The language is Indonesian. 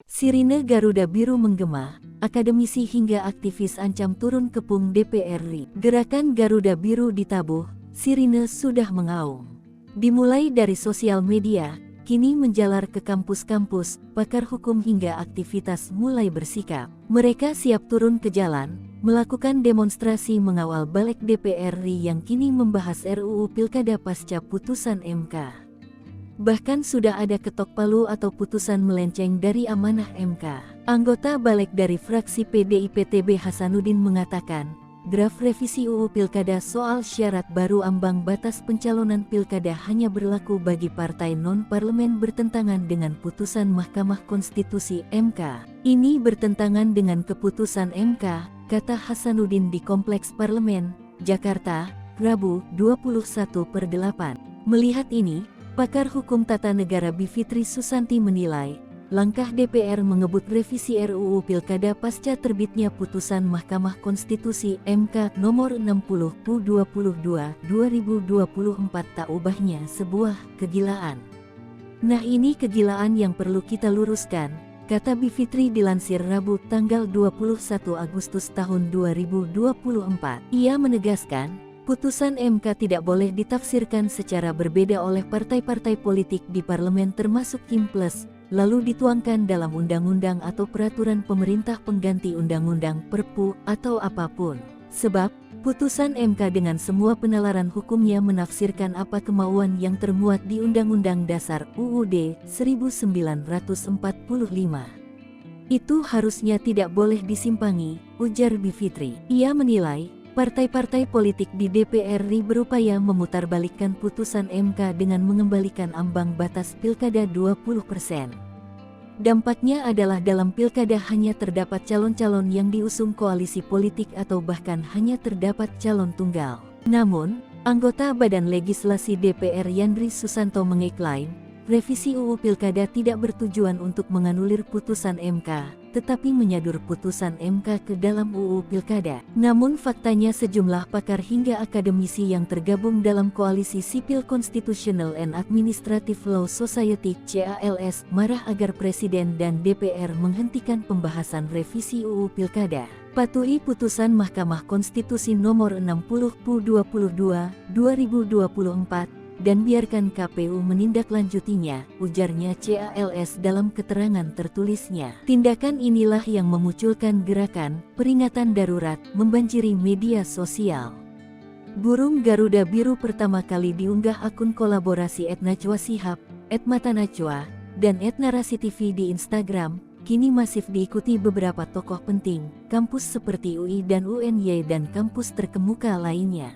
Sirine Garuda Biru menggema, akademisi hingga aktivis ancam turun kepung DPR RI. Gerakan Garuda Biru ditabuh, sirine sudah mengaum. Dimulai dari sosial media, kini menjalar ke kampus-kampus, pakar hukum hingga aktivitas mulai bersikap. Mereka siap turun ke jalan, melakukan demonstrasi mengawal balik DPR RI yang kini membahas RUU Pilkada pasca putusan MK. Bahkan sudah ada ketok palu atau putusan melenceng dari amanah MK. Anggota balik dari fraksi PDIP-TB Hasanuddin mengatakan, draft revisi UU Pilkada soal syarat baru ambang batas pencalonan pilkada hanya berlaku bagi partai non-parlemen bertentangan dengan putusan Mahkamah Konstitusi MK. Ini bertentangan dengan keputusan MK, kata Hasanuddin di Kompleks Parlemen, Jakarta, Rabu 21/8. Melihat ini, pakar hukum tata negara Bivitri Susanti menilai, langkah DPR mengebut revisi RUU Pilkada pasca terbitnya putusan Mahkamah Konstitusi MK nomor 60/22/2024 tak ubahnya sebuah kegilaan. Nah, ini kegilaan yang perlu kita luruskan, kata Bivitri dilansir Rabu tanggal 21 Agustus tahun 2024. Ia menegaskan, putusan MK tidak boleh ditafsirkan secara berbeda oleh partai-partai politik di parlemen termasuk Kim Plus, lalu dituangkan dalam undang-undang atau peraturan pemerintah pengganti undang-undang, Perpu, atau apapun. Sebab, putusan MK dengan semua penalaran hukumnya menafsirkan apa kemauan yang termuat di Undang-Undang Dasar UUD 1945. Itu harusnya tidak boleh disimpangi, ujar Bivitri. Ia menilai, partai-partai politik di DPR RI berupaya memutarbalikkan putusan MK dengan mengembalikan ambang batas pilkada 20%. Dampaknya adalah dalam pilkada hanya terdapat calon-calon yang diusung koalisi politik atau bahkan hanya terdapat calon tunggal. Namun, anggota Badan Legislasi DPR Yandri Susanto mengklaim, revisi UU Pilkada tidak bertujuan untuk menganulir putusan MK, tetapi menyadur putusan MK ke dalam UU Pilkada. Namun faktanya sejumlah pakar hingga akademisi yang tergabung dalam Koalisi Sipil Constitutional and Administrative Law Society (CALS) marah agar Presiden dan DPR menghentikan pembahasan revisi UU Pilkada. Patuhi putusan Mahkamah Konstitusi nomor 60/22/2024 dan biarkan KPU menindaklanjutinya, ujarnya CALS dalam keterangan tertulisnya. Tindakan inilah yang memunculkan gerakan peringatan darurat membanjiri media sosial. Burung Garuda Biru pertama kali diunggah akun kolaborasi @Najwa Shihab, @Matanajwa, dan @Narasi TV di Instagram, kini masif diikuti beberapa tokoh penting, kampus seperti UI dan UNY dan kampus terkemuka lainnya.